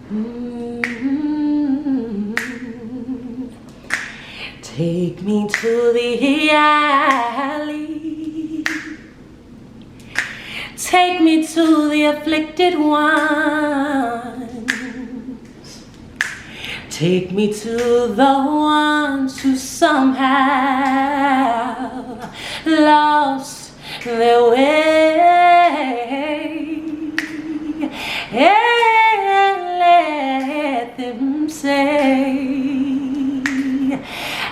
Take me to the alley. Take me to the afflicted ones. Take me to the ones who somehow lost their way. And let them say,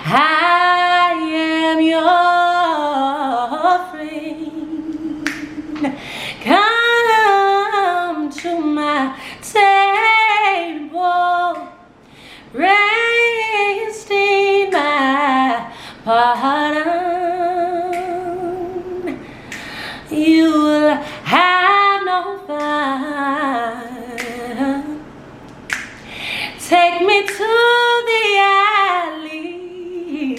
I am your friend. Come to my table, rest in my pardon. You'll have no fun. Take me to the alley.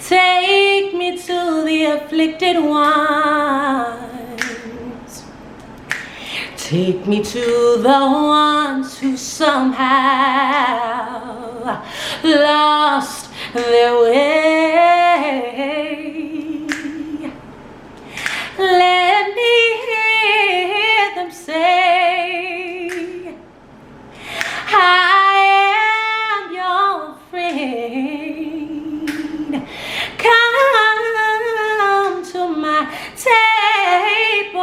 Take me to the afflicted ones. Take me to the ones who somehow lost their way. Let me hear them say, I am your friend. Come to my table,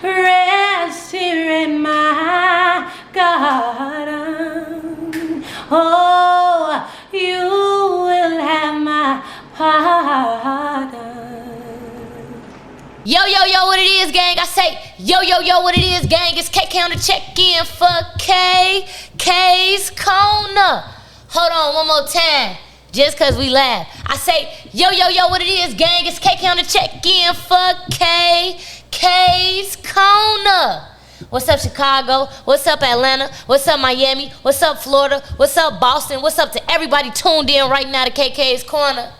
rest here in my garden. Oh, you will have my pardon. Yo, what it is, gang? I say, yo, what it is, gang? It's KK on the check-in for KKs Corner. Hold on, one more time, just cause we laugh. I say, yo, what it is, gang? It's KK on the check-in for KKs Corner. What's up, Chicago? What's up, Atlanta? What's up, Miami? What's up, Florida? What's up, Boston? What's up to everybody tuned in right now to KK's Corner?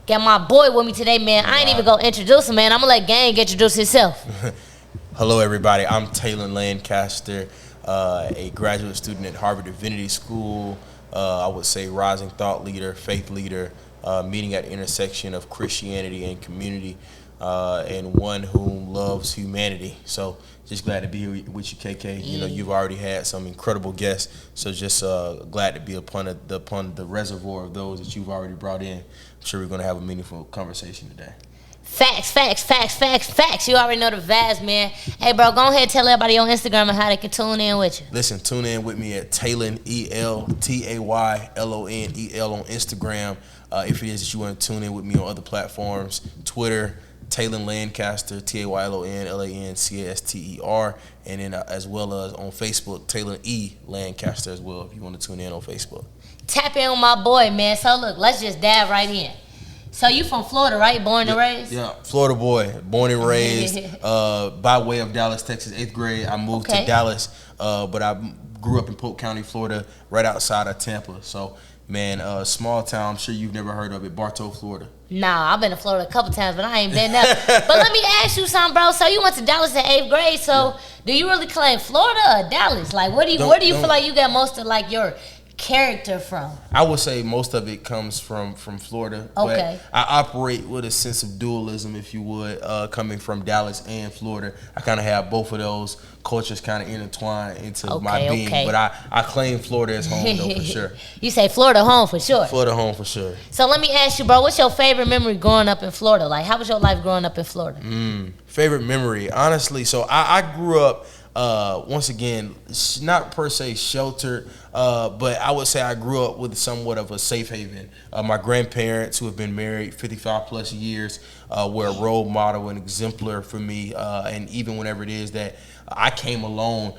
Got my boy with me today, man. I ain't even gonna introduce him, man. I'm gonna let Gang introduce himself. Hello, everybody. I'm Taylonel Lancaster, a graduate student at Harvard Divinity School. I would say rising thought leader, faith leader, meeting at the intersection of Christianity and community, and one who loves humanity. So just glad to be here with you, KK. You know, you've already had some incredible guests, so just glad to be upon the reservoir of those that you've already brought in. I'm sure we're going to have a meaningful conversation today. Facts. You already know the vibes, man. Hey, bro, go ahead and tell everybody on Instagram and how they can tune in with you. Listen, tune in with me at Taylonel, Taylonel on Instagram. If it is that you want to tune in with me on other platforms, Twitter, Taylonel Lancaster, TaylonLancaster, and then as well as on Facebook, Taylonel E. Lancaster as well, if you want to tune in on Facebook. Tap in with my boy, man. So look, let's just dive right in. So you from Florida, right? Born and raised? Yeah, Florida boy, born and raised by way of Dallas, Texas. 8th grade, I moved to Dallas, but I grew up in Polk County, Florida, right outside of Tampa. So, man, small town. I'm sure you've never heard of it, Bartow, Florida. Nah, I've been to Florida a couple times, but I ain't been there. But let me ask you something, bro. So you went to Dallas in 8th grade. So do you really claim Florida or Dallas? Like, where do you feel like you got most of like your character from? I would say most of it comes from Florida. Okay. But I operate with a sense of dualism, if you would, coming from Dallas and Florida. I kind of have both of those cultures kind of intertwined into my being. Okay. But I claim Florida as home, though, for sure. You say Florida home for sure? Florida home for sure. So let me ask you, bro, what's your favorite memory growing up in Florida? Like, how was your life growing up in Florida? Favorite memory? Honestly, so I grew up, once again, not per se sheltered, but I would say I grew up with somewhat of a safe haven. My grandparents, who have been married 55 plus years, were a role model and exemplar for me. And even whenever it is that I came alone,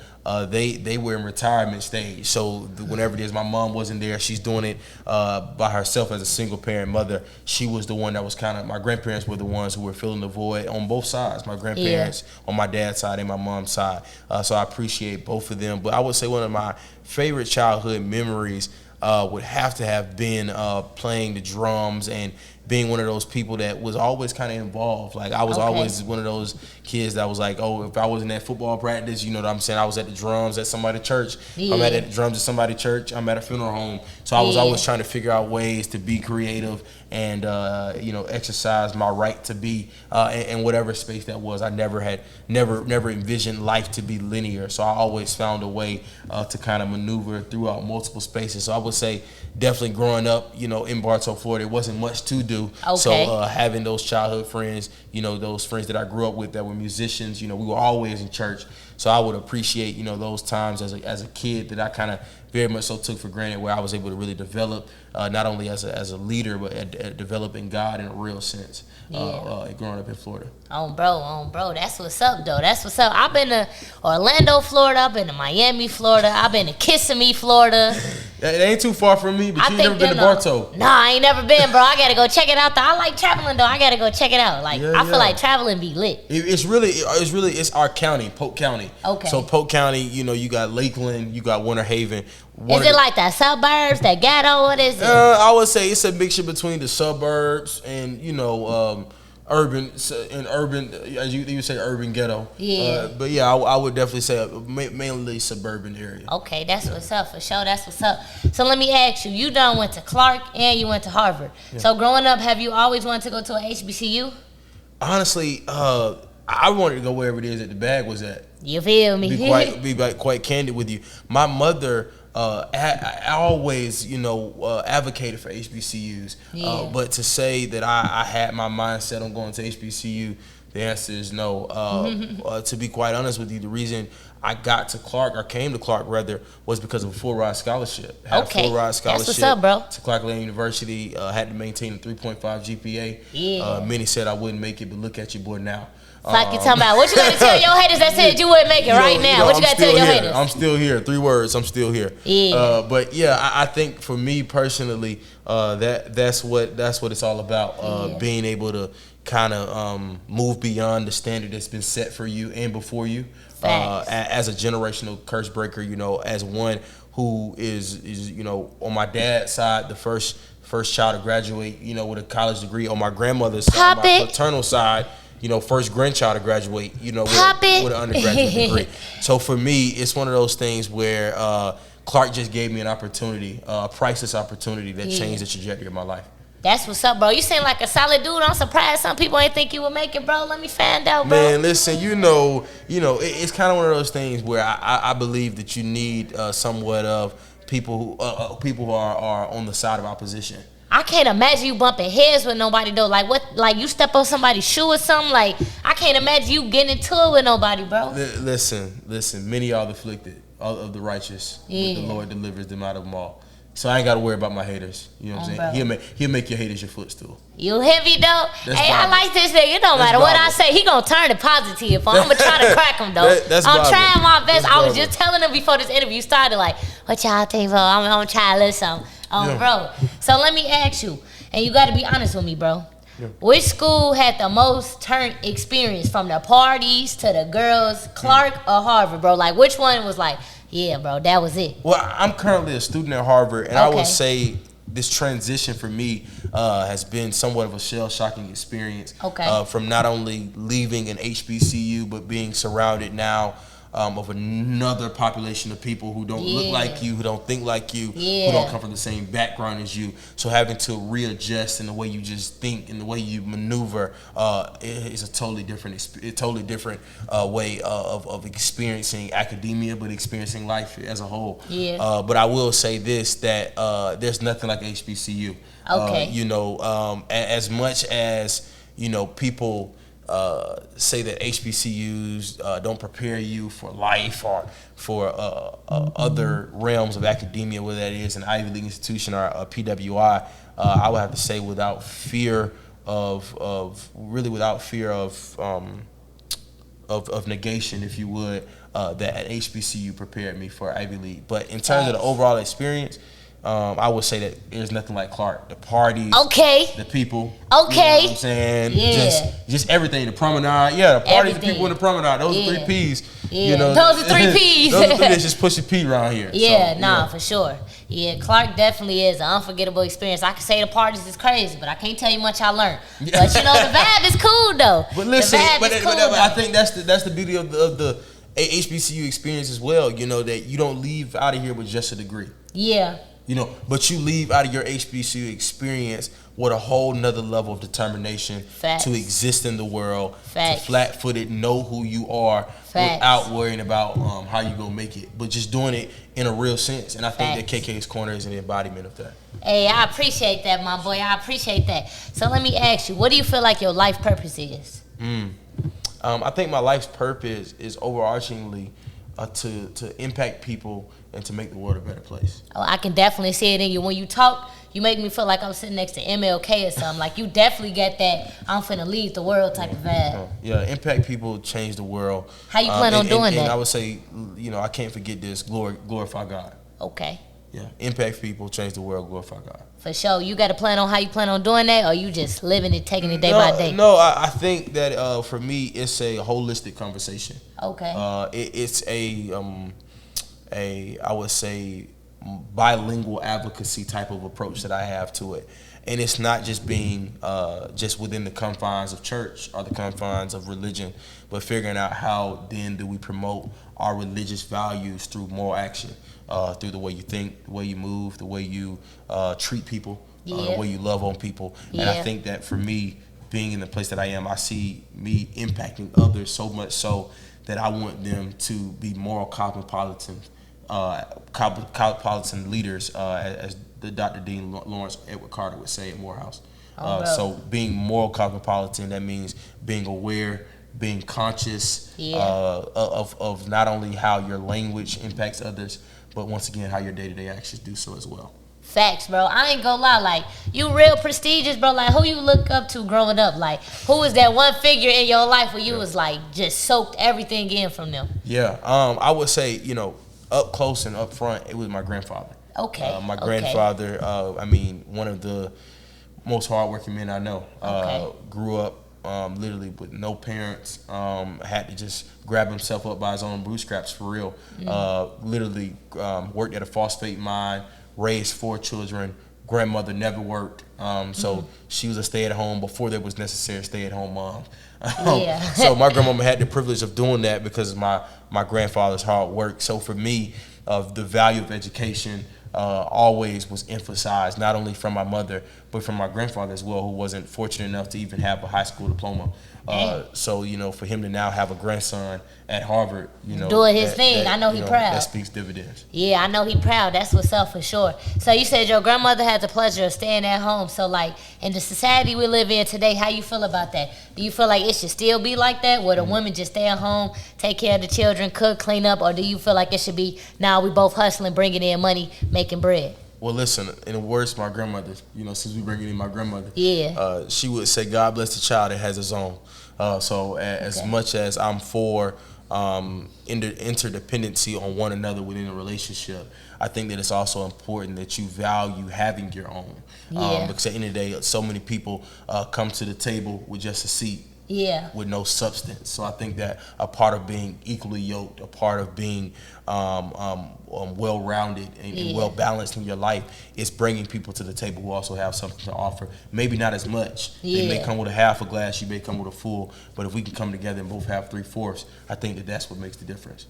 they were in retirement stage. So whenever it is my mom wasn't there, she's doing it by herself as a single parent mother. She was the one that was kind of, my grandparents were the ones who were filling the void on both sides. My grandparents on my dad's side and my mom's side. So I appreciate both of them. But I would say one of my favorite childhood memories would have to have been playing the drums and being one of those people that was always kind of involved. Like I was always one of those kids that was like, oh, if I wasn't at football practice, you know what I'm saying? I was at the drums at somebody's church. I'm at the drums at somebody's church. I'm at a funeral home. So I was always trying to figure out ways to be creative and you know, exercise my right to be in whatever space that was. I never envisioned life to be linear. So I always found a way to kind of maneuver throughout multiple spaces. So I would say definitely growing up, you know, in Bartow, Florida, it wasn't much to do. So having those childhood friends, you know, those friends that I grew up with that were musicians, you know, we were always in church. So I would appreciate, you know, those times as a kid that I kind of very much so took for granted, where I was able to really develop not only as a leader, but at developing God in a real sense. Growing up in Florida. Bro, that's what's up, though. That's what's up. I've been to Orlando, Florida. I've been to Miami, Florida. I've been to Kissimmee, Florida. It ain't too far from me, but you ain't never been to Bartow. Nah, I ain't never been, bro. I gotta go check it out, though. I like traveling, though. I gotta go check it out. Like, I feel like traveling be lit. It's our county, Polk County. Okay. So Polk County, you know, you got Lakeland, you got Winter Haven. Is it like the suburbs, that ghetto? What is it? I would say it's a mixture between the suburbs and, you know, urban, as you say, urban ghetto. Yeah. But yeah, I would definitely say mainly suburban area. Okay, that's what's up, for sure. That's what's up. So let me ask you, you done went to Clark and you went to Harvard. Yeah. So growing up, have you always wanted to go to a HBCU? Honestly, I wanted to go wherever it is that the bag was at. You feel me? Be quite candid with you. My mother, I always, you know, advocated for HBCUs. But to say that I had my mindset on going to HBCU, the answer is no. To be quite honest with you, the reason I got to Clark, or came to Clark rather, was because of a full ride scholarship. Had a full ride scholarship. That's what's up, bro. To Clark Atlanta University. Had to maintain a 3.5 GPA. Many said I wouldn't make it, but look at you, boy, now. Like you talking about. What you gotta tell your haters that said you wouldn't make it right now? What you gotta tell your haters? I'm still here. 3 words. I'm still here. Yeah. But yeah, I think for me personally, that's what it's all about. Being able to kind of move beyond the standard that's been set for you and before you. As a generational curse breaker, you know, as one who is you know, on my dad's side, the first child to graduate, you know, with a college degree. On my grandmother's side, my paternal side, you know, first grandchild to graduate, you know, with an undergraduate degree. So for me, it's one of those things where Clark just gave me an opportunity, a priceless opportunity that changed the trajectory of my life. That's what's up, bro. You seem like a solid dude. I'm surprised some people ain't think you would make it, bro. Let me find out, bro. Man, listen, you know, it's kind of one of those things where I believe that you need somewhat of people who are on the side of opposition. I can't imagine you bumping heads with nobody, though. Like, what? Like, you step on somebody's shoe or something? Like, I can't imagine you getting into it with nobody, bro. Listen. Many are the afflicted of the righteous, but the Lord delivers them out of them all. So I ain't got to worry about my haters. You know what I'm saying? He'll make your haters your footstool. You heavy, though? Hey, I like this nigga. It don't matter what I say. He going to turn it positive. I'm going to try to crack him, though. I'm trying my best. I was just telling him before this interview started, like, what y'all think, bro? I'm going to try to listen. Bro. So let me ask you, and you got to be honest with me, bro. Yeah. Which school had the most turn experience, from the parties to the girls, Clark or Harvard, bro? Like, which one was like, yeah, bro, that was it? Well, I'm currently a student at Harvard, and I would say this transition for me has been somewhat of a shell-shocking experience. From not only leaving an HBCU, but being surrounded now of another population of people who don't look like you, who don't think like you, who don't come from the same background as you. So having to readjust in the way you just think and the way you maneuver is a totally different way of experiencing academia, but experiencing life as a whole. But I will say this, that there's nothing like HBCU. You know, as much as, you know, people say that HBCUs don't prepare you for life or for other realms of academia, whether that is an Ivy League institution or a PWI, I would have to say without fear of negation, if you would, that HBCU prepared me for Ivy League. But in terms of the overall experience, I would say that there's nothing like Clark. The parties, the people, you know what I'm saying? Just everything. The promenade, the parties, the people in the promenade. Those 3 P's. Yeah, those are 3 P's. Those are 3 that's just pushing P around here. Yeah, So, for sure. Yeah, Clark definitely is an unforgettable experience. I can say the parties is crazy, but I can't tell you much I learned. But the vibe is cool though. But listen, the vibe is cool, I think that's the beauty of the HBCU experience as well. That you don't leave out of here with just a degree. Yeah. But you leave out of your HBCU experience with a whole nother level of determination to exist in the world, to flat-footed know who you are without worrying about how you gonna make it, but just doing it in a real sense. And I think that KK's Corner is an embodiment of that. Hey, I appreciate that, my boy. I appreciate that. So let me ask you, what do you feel like your life purpose is? I think my life's purpose is overarchingly to impact people and to make the world a better place. Oh, I can definitely see it in you. When you talk, you make me feel like I'm sitting next to MLK or something. Like you definitely get that I'm finna leave the world type of vibe. Yeah, impact people, change the world. How you plan on doing that? And I would say, I can't forget this, glorify God. Okay. Yeah, impact people, change the world, glorify God. For sure. You got a plan on how you plan on doing that, or you just living it, taking it day by day? No, I think that for me, it's a holistic conversation. Okay. It's I would say, bilingual advocacy type of approach that I have to it. And it's not just being just within the confines of church or the confines of religion, but figuring out how then do we promote our religious values through moral action, through the way you think, the way you move, the way you treat people, the way you love on people. And I think that for me, being in the place that I am, I see me impacting others so much so that I want them to be moral cosmopolitan leaders, as the Dr. Dean Lawrence Edward Carter would say at Morehouse. So being moral cosmopolitan, that means being aware, being conscious of not only how your language impacts others, but once again, how your day-to-day actions do so as well. Facts, bro. I ain't gonna lie. Like, you real prestigious, bro. Like, who you look up to growing up? Like, who was that one figure in your life where you was like, just soaked everything in from them? Yeah. I would say, up close and up front, it was my grandfather. Okay. My grandfather, one of the most hardworking men I know. Grew up literally with no parents. Had to just grab himself up by his own bootstraps for real. Literally worked at a phosphate mine, raised 4 children. Grandmother never worked, so she was a stay-at-home before there was necessary stay-at-home mom. So my grandmama had the privilege of doing that because of my grandfather's hard work. So for me, the value of education always was emphasized, not only from my mother, but from my grandfather as well, who wasn't fortunate enough to even have a high school diploma. So, for him to now have a grandson at Harvard, doing his thing, I know he proud. That speaks dividends. Yeah, I know he proud. That's what's up for sure. So you said your grandmother had the pleasure of staying at home. So like in the society we live in today, how you feel about that? Do you feel like it should still be like that, where the women just stay at home, take care of the children, cook, clean up, or do you feel like it should be now we both hustling, bringing in money, making bread? Well, listen, in the words of my grandmother, since we bringing in my grandmother, she would say, God bless the child that has his own. So as much as I'm for interdependency on one another within a relationship, I think that it's also important that you value having your own. Because at the end of the day, so many people come to the table with just a seat. With no substance. So I think that a part of being equally yoked, a part of being well-rounded and well-balanced in your life is bringing people to the table who also have something to offer. Maybe not as much. They may come with a half a glass, you may come with a full, but if we can come together and both have 3/4, I think that that's what makes the difference.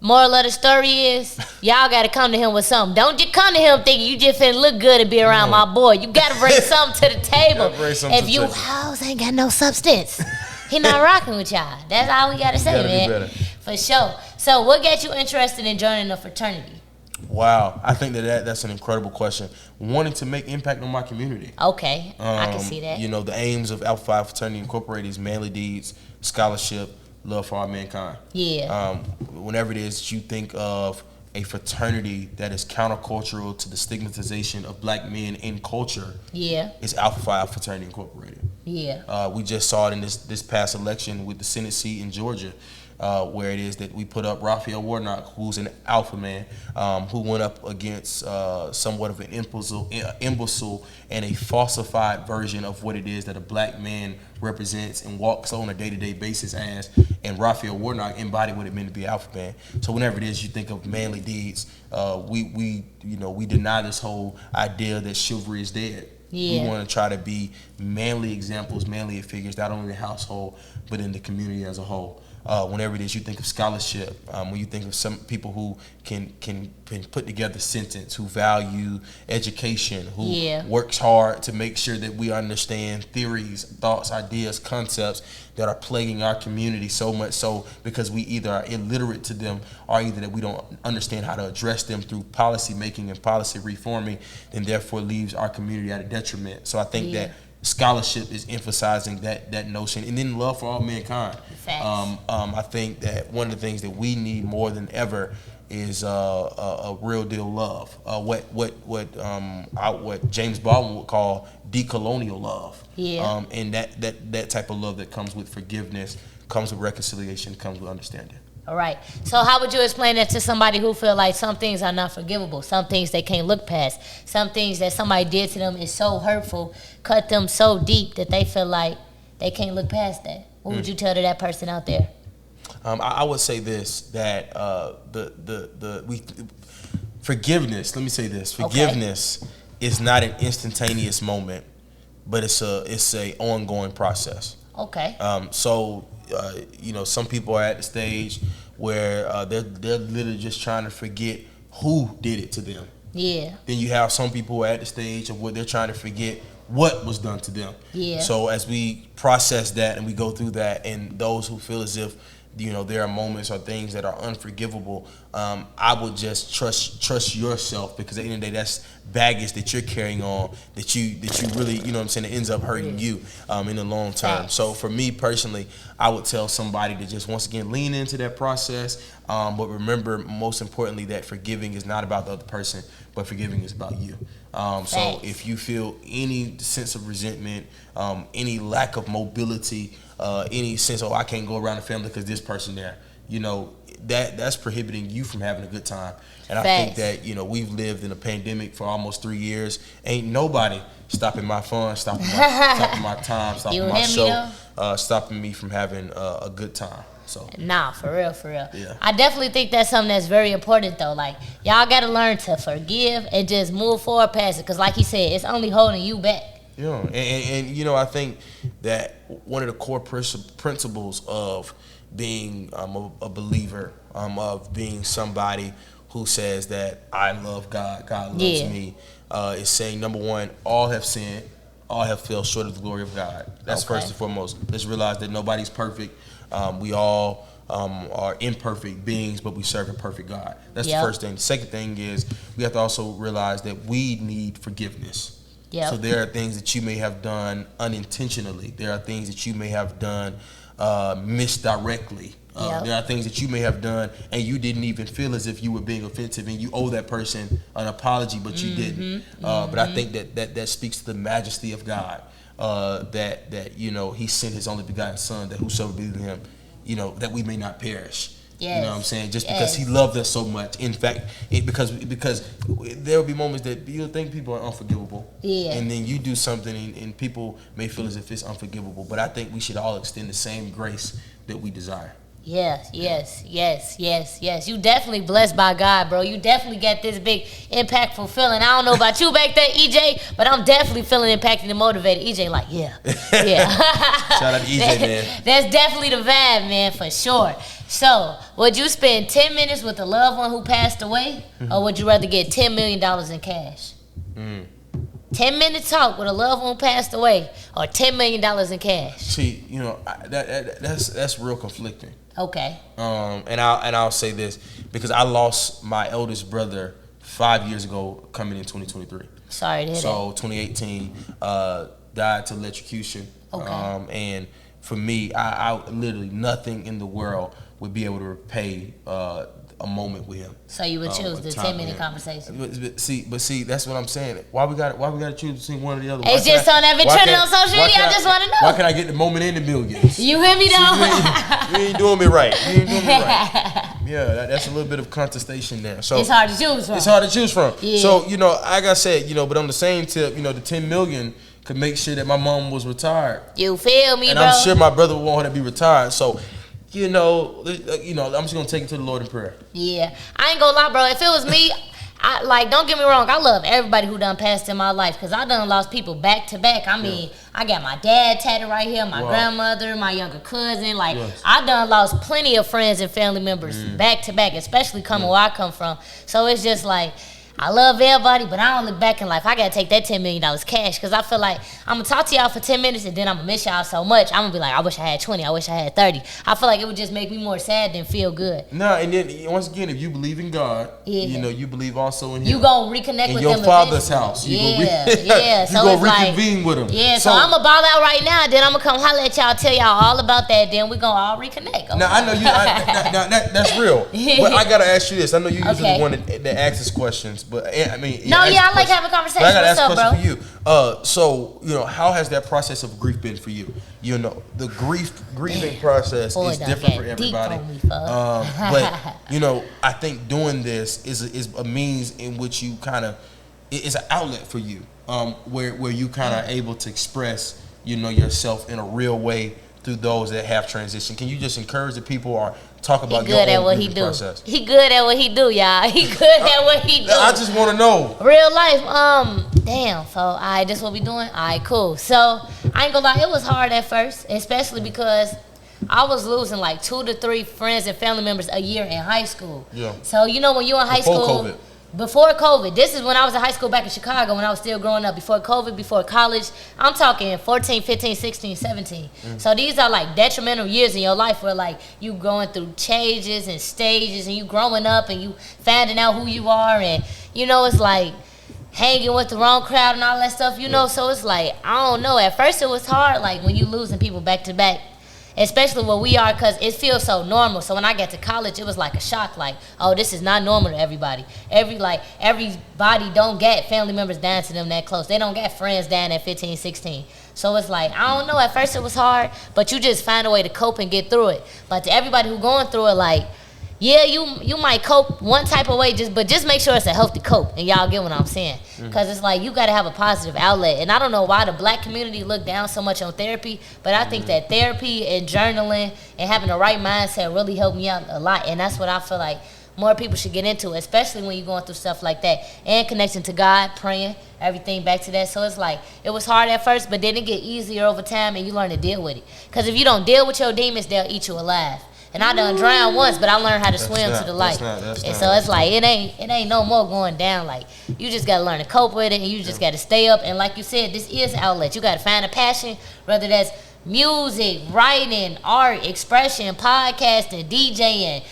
Moral of the story is, y'all got to come to him with something. Don't just come to him thinking you just finna look good and be around my boy. You got to bring something to the table. If you hoes ain't got no substance, he not rocking with y'all. That's all we got to say, man. For sure. So what got you interested in joining a fraternity? Wow. I think that's an incredible question. Wanting to make impact on my community. Okay. I can see that. The aims of Alpha Phi Fraternity Incorporated is manly deeds, scholarship, love for all mankind. Whenever it is you think of a fraternity that is countercultural to the stigmatization of black men in culture, it's Alpha Phi Fraternity Incorporated. We just saw it in this past election with the Senate seat in Georgia. where it is that we put up Raphael Warnock, who's an alpha man, who went up against somewhat of an imbecile and a falsified version of what it is that a black man represents and walks on a day-to-day basis as, and Raphael Warnock embodied what it meant to be an alpha man. So whenever it is you think of manly deeds, we deny this whole idea that chivalry is dead. Yeah. We want to try to be manly examples, manly figures, not only in the household, but in the community as a whole. Whenever it is you think of scholarship, when you think of some people who can put together a sentence, who value education, who works hard to make sure that we understand theories, thoughts, ideas, concepts that are plaguing our community so much so because we either are illiterate to them or either that we don't understand how to address them through policy making and policy reforming, and therefore leaves our community at a detriment. So I think that scholarship is emphasizing that notion, and then love for all mankind. I think that one of the things that we need more than ever is a real deal love. What James Baldwin would call decolonial love. And that type of love that comes with forgiveness, comes with reconciliation, comes with understanding. All right. So how would you explain that to somebody who feel like some things are not forgivable, some things they can't look past, some things that somebody did to them is so hurtful, cut them so deep that they feel like they can't look past that? What would you tell to that person out there? I would say this, that forgiveness. Let me say this: forgiveness is not an instantaneous moment, but it's a ongoing process. Okay. Some people are at the stage where they're literally just trying to forget who did it to them. Yeah. Then you have some people who are at the stage of where they're trying to forget what was done to them. Yeah. So as we process that and we go through that, and those who feel as if there are moments or things that are unforgivable, I would just trust yourself, because at the end of the day, that's baggage that you're carrying on that you really, it ends up hurting you in the long term. So for me personally, I would tell somebody to just once again lean into that process, but remember, most importantly, that forgiving is not about the other person, but forgiving is about you. So if you feel any sense of resentment, any lack of mobility, any sense, I can't go around the family because this person there, that's prohibiting you from having a good time. And I think that, we've lived in a pandemic for almost 3 years. Ain't nobody stopping my fun, stopping my time, stopping my show, stopping me from having a good time. So nah, for real. Yeah. I definitely think that's something that's very important though. Like, y'all gotta learn to forgive and just move forward past it. Cause like he said, it's only holding you back. Yeah, and I think that one of the core principles of being a believer, of being somebody who says that I love God, God loves me, is saying, number one, all have sinned, all have fell short of the glory of God. That's first and foremost. Let's realize that nobody's perfect. We all are imperfect beings, but we serve a perfect God. That's the first thing. The second thing is we have to also realize that we need forgiveness. So there are things that you may have done unintentionally. There are things that you may have done misdirectly. There are things that you may have done and you didn't even feel as if you were being offensive, and you owe that person an apology, but you didn't. But I think that speaks to the majesty of God. That he sent his only begotten Son, that whosoever believes in him, that we may not perish. You know what I'm saying? Just because he loved us so much. In fact, because there will be moments that you'll think people are unforgivable. And then you do something and people may feel as if it's unforgivable. But I think we should all extend the same grace that we desire. Yes. You definitely blessed by God, bro. You definitely got this big impactful feeling. I don't know about you back there, EJ, but I'm definitely feeling impacted and motivated. EJ like, yeah. Shout out to EJ, man. That's definitely the vibe, man, for sure. So, would you spend 10 minutes with a loved one who passed away, or would you rather get $10 million in cash? 10-minute talk with a loved one who passed away, or $10 million in cash? See, that's real conflicting. Okay. And I'll say this, because I lost my eldest brother 5 years ago, coming in 2023. Sorry to hear that. So 2018, died to electrocution. Okay. And for me, I literally nothing in the world would be able to repay a moment with him. So you would choose the 10-minute conversation. But see, that's what I'm saying. Why we got to choose between one or the other? It's just on every trending on social media. I just want to know. Why can't I get the moment and the millions? You hear me though? You ain't doing me right. Yeah, that's a little bit of contestation there. So it's hard to choose from. It's hard to choose from. Yeah. So, like I said, but on the same tip, the 10 million could make sure that my mom was retired. You feel me, and bro? And I'm sure my brother would want her to be retired. So, I'm just gonna take it to the Lord in prayer. Yeah, I ain't gonna lie, bro. If it was me, don't get me wrong. I love everybody who done passed in my life because I done lost people back to back. I mean, I got my dad tatted right here, my grandmother, my younger cousin. I done lost plenty of friends and family members back to back, especially coming where I come from. So it's just like, I love everybody, but I don't look back in life. I gotta take that $10 million cash because I feel like I'm gonna talk to y'all for 10 minutes and then I'm gonna miss y'all so much. I'm gonna be like, I wish I had 20. I wish I had 30. I feel like it would just make me more sad than feel good. No, and then once again, if you believe in God, you believe also in Him. You gonna reconnect with your them father's eventually. house. You Yeah. So gonna reconvene with Him. Yeah, so I'm gonna ball out right now. Then I'm gonna come holler at y'all, tell y'all all about that. Then we gonna all reconnect. Now I know you. That's real. But I gotta ask you this. I know you usually the one that asks us questions, but I mean. I like having conversations. I gotta ask a question for you. So how has that process of grief been for you? The grieving process is different for everybody. But I think doing this is a means in which you kind of it's an outlet for you, where you kind of able to express yourself in a real way through those that have transitioned. Can you just encourage the people or talk about your own grieving process? He good at what he do, y'all. He good at what he do. I just want to know. Real life. Damn. So, all right, this what we doing? All right, cool. So, I ain't gonna lie, it was hard at first, especially because I was losing like 2 to 3 friends and family members a year in high school. Yeah. So, when you in high school. COVID. Before COVID. This is when I was in high school back in Chicago when I was still growing up. Before COVID, before college. I'm talking 14, 15, 16, 17. So these are like detrimental years in your life where like you going through changes and stages and you growing up and you finding out who you are and it's like hanging with the wrong crowd and all that stuff, so it's like, I don't know. At first it was hard like when you losing people back to back. Especially where we are, because it feels so normal. So when I got to college, it was like a shock. Like, oh, this is not normal to everybody. Everybody don't get family members down to them that close. They don't get friends down at 15, 16. So it's like, I don't know. At first it was hard, but you just find a way to cope and get through it. But to everybody who going through it, like, yeah, you might cope one type of way, but just make sure it's a healthy cope, and y'all get what I'm saying. Because it's like you got to have a positive outlet. And I don't know why the black community look down so much on therapy, but I think that therapy and journaling and having the right mindset really helped me out a lot. And that's what I feel like more people should get into, especially when you're going through stuff like that. And connecting to God, praying, everything back to that. So it's like, it was hard at first, but then it get easier over time, and you learn to deal with it. Because if you don't deal with your demons, they'll eat you alive. And I done drowned once, but I learned how to swim to the light. And so it's like it ain't no more going down. Like you just gotta learn to cope with it, and you just gotta stay up. And like you said, this is an outlet. You gotta find a passion, whether that's music, writing, art, expression, podcasting, DJing,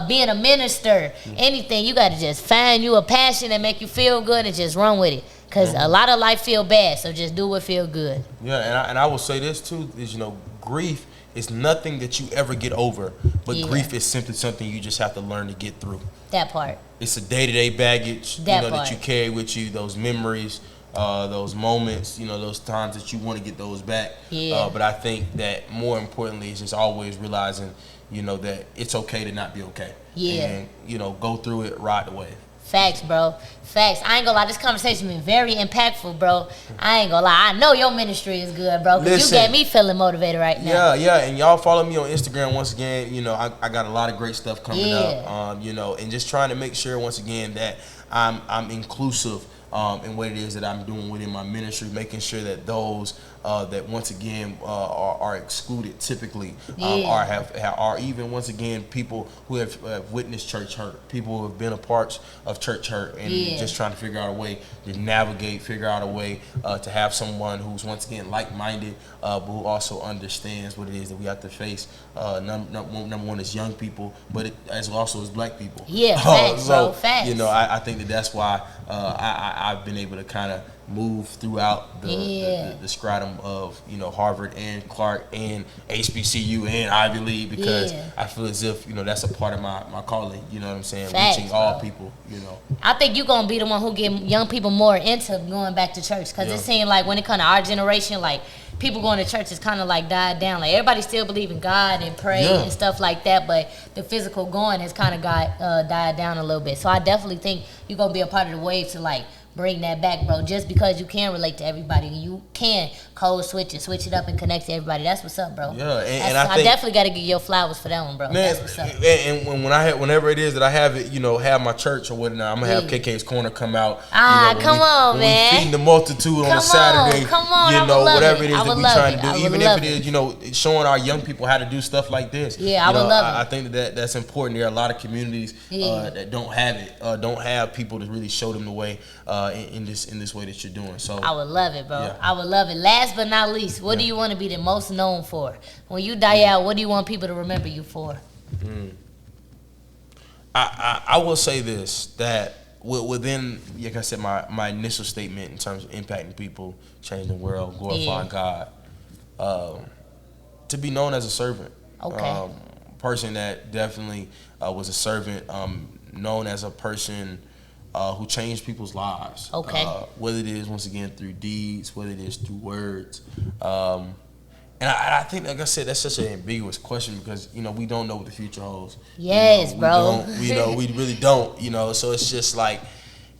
being a minister, anything. You gotta just find you a passion that make you feel good and just run with it. Cause a lot of life feel bad, so just do what feel good. Yeah, and I will say this too: is grief. It's nothing that you ever get over, but grief is simply something you just have to learn to get through. That part. It's a day-to-day baggage, that you carry with you, those memories, those moments, those times that you want to get those back. Yeah. But I think that more importantly is just always realizing, that it's okay to not be okay. Yeah. And, go through it, ride the wave. Facts, bro. Facts. I ain't gonna lie, this conversation been very impactful, bro. I ain't gonna lie. I know your ministry is good, bro, because you got me feeling motivated right now. Yeah, and y'all follow me on Instagram once again. I got a lot of great stuff coming up. And just trying to make sure once again that I'm inclusive in what it is that I'm doing within my ministry, making sure that those that once again are excluded typically are even once again people who have witnessed church hurt, people who have been a part of church hurt, and just trying to figure out a way to navigate, figure out a way to have someone who's once again like-minded, but who also understands what it is that we have to face. Number one is young people, but as also as black people. Yeah, facts, bro, facts. I think that's why I've been able to kind of move throughout the stratum of Harvard and Clark and HBCU and Ivy League, because I feel as if that's a part of my calling. You know what I'm saying? Facts, reaching all people. I think you're gonna be the one who get young people more into going back to church, because it seems like when it comes to our generation, like people going to church is kind of like died down. Like everybody still believe in God and pray and stuff like that, but the physical going has kind of died down a little bit. So I definitely think you're gonna be a part of the wave to like bring that back, bro. Just because you can relate to everybody, you can code switch it up and connect to everybody. That's what's up, bro. Yeah, and I think, definitely got to give your flowers for that one, bro. Man, that's what's up. And whenever it is that I have it, have my church or whatnot, I'm gonna have KKs Corner come out. Come on, man. We feeding the multitude on a Saturday. Come on, whatever it is that we trying to do, even if it is, showing our young people how to do stuff like this. Yeah, I would love it. I think that's important. There are a lot of communities that don't have it, don't have people to really show them the way in this way that you're doing. So I would love it, bro. Yeah. I would love it. Last but not least, what do you want to be the most known for? When you die out, what do you want people to remember you for? I will say this, that within, like I said, my initial statement in terms of impacting people, changing the world, glorifying God, to be known as a servant. Okay. Person that definitely was a servant, known as a person who changed people's lives. Okay. Whether it is, once again, through deeds, whether it is through words. And I think, like I said, that's such an ambiguous question because, we don't know what the future holds. Yes, bro. We really don't, so it's just like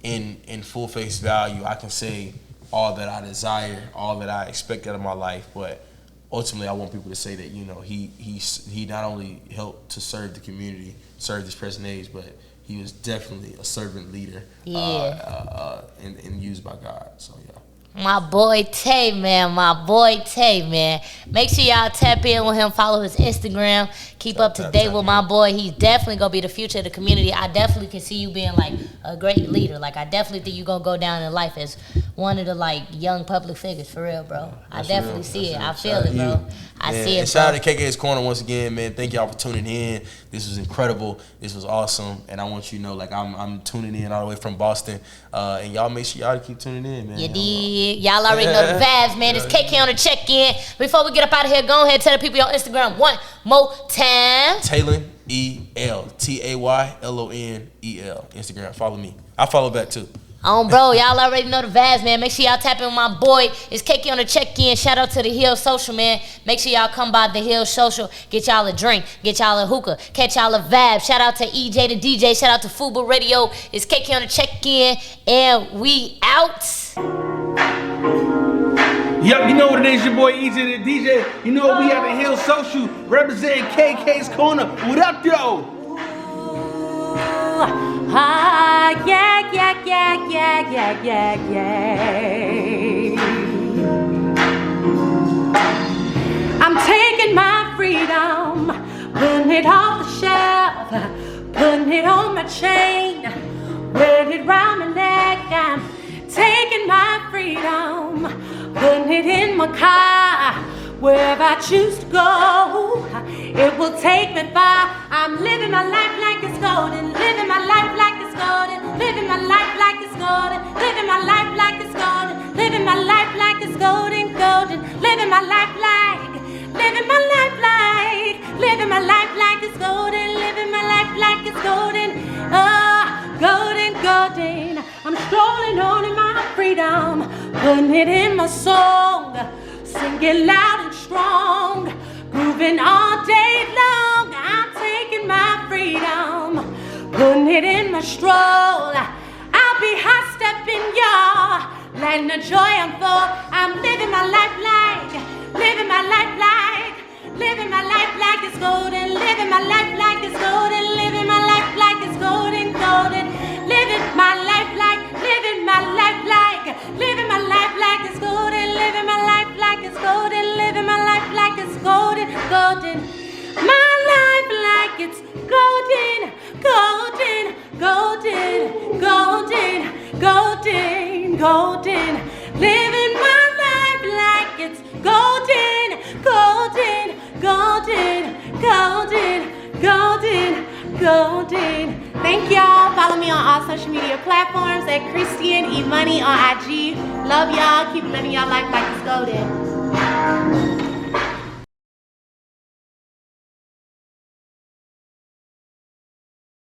in full face value, I can say all that I desire, all that I expect out of my life, but ultimately I want people to say that, he not only helped to serve the community, serve this present age, but he was definitely a servant leader, and used by God. So My boy Tay, man. Make sure y'all tap in with him, follow his Instagram, keep up to date with my boy. He's definitely gonna be the future of the community. I definitely can see you being like a great leader. Like I definitely think you're gonna go down in life as one of the like young public figures for real, bro. I definitely see it. I feel it, bro. I see it. And shout out to KK's Corner once again, man. Thank y'all for tuning in. This was incredible. This was awesome, and I want you to know, like I'm tuning in all the way from Boston, and y'all make sure y'all keep tuning in, man. You did. Y'all already know the vibes, man. It's KK on the check-in. Before we get up out of here, go ahead and tell the people on Instagram one more time. Taylonel, Taylonel. Instagram. Follow me. I follow back too. Bro, y'all already know the vibes, man. Make sure y'all tap in with my boy. It's KK on the check-in. Shout out to the Hill Social, man. Make sure y'all come by the Hill Social. Get y'all a drink. Get y'all a hookah. Catch y'all a vibe. Shout out to EJ the DJ. Shout out to Fuba Radio. It's KK on the check-in. And we out. Yup, you know what it is, your boy EJ the DJ. You know we at the Hill Social, representing KK's Corner. What up, though? I'm taking my freedom, putting it off the shelf, putting it on my chain, wearing it round my neck. I'm taking my freedom, putting it in my car, wherever I choose to go. It will take me far. I'm living my life like it's golden, living my life like it's golden, living my life like it's golden, living my life like it's golden, living my life like it's golden, golden, living my life like, living my life like, living my life like it's golden, living my life like it's golden, golden, golden. I'm strolling on in my freedom, putting it in my song, singing loud and strong, grooving all day long. I'm taking my freedom, putting it in my stroll. I'll be high stepping, y'all, letting the joy unfold. I'm living my life like, living my life like, living my life like it's golden, living my life like it's golden, living my life like it's golden, golden, living my life like, living my life like, living my life like it's golden, living my life like it's golden, living my life like it's golden, golden, my life like it's golden, golden, golden, golden, golden, golden, living my life like it's golden, golden, golden, golden, golden, golden. Thank y'all. Follow me on all social media platforms at Christian E Money on IG. Love y'all. Keep living your life like it's golden.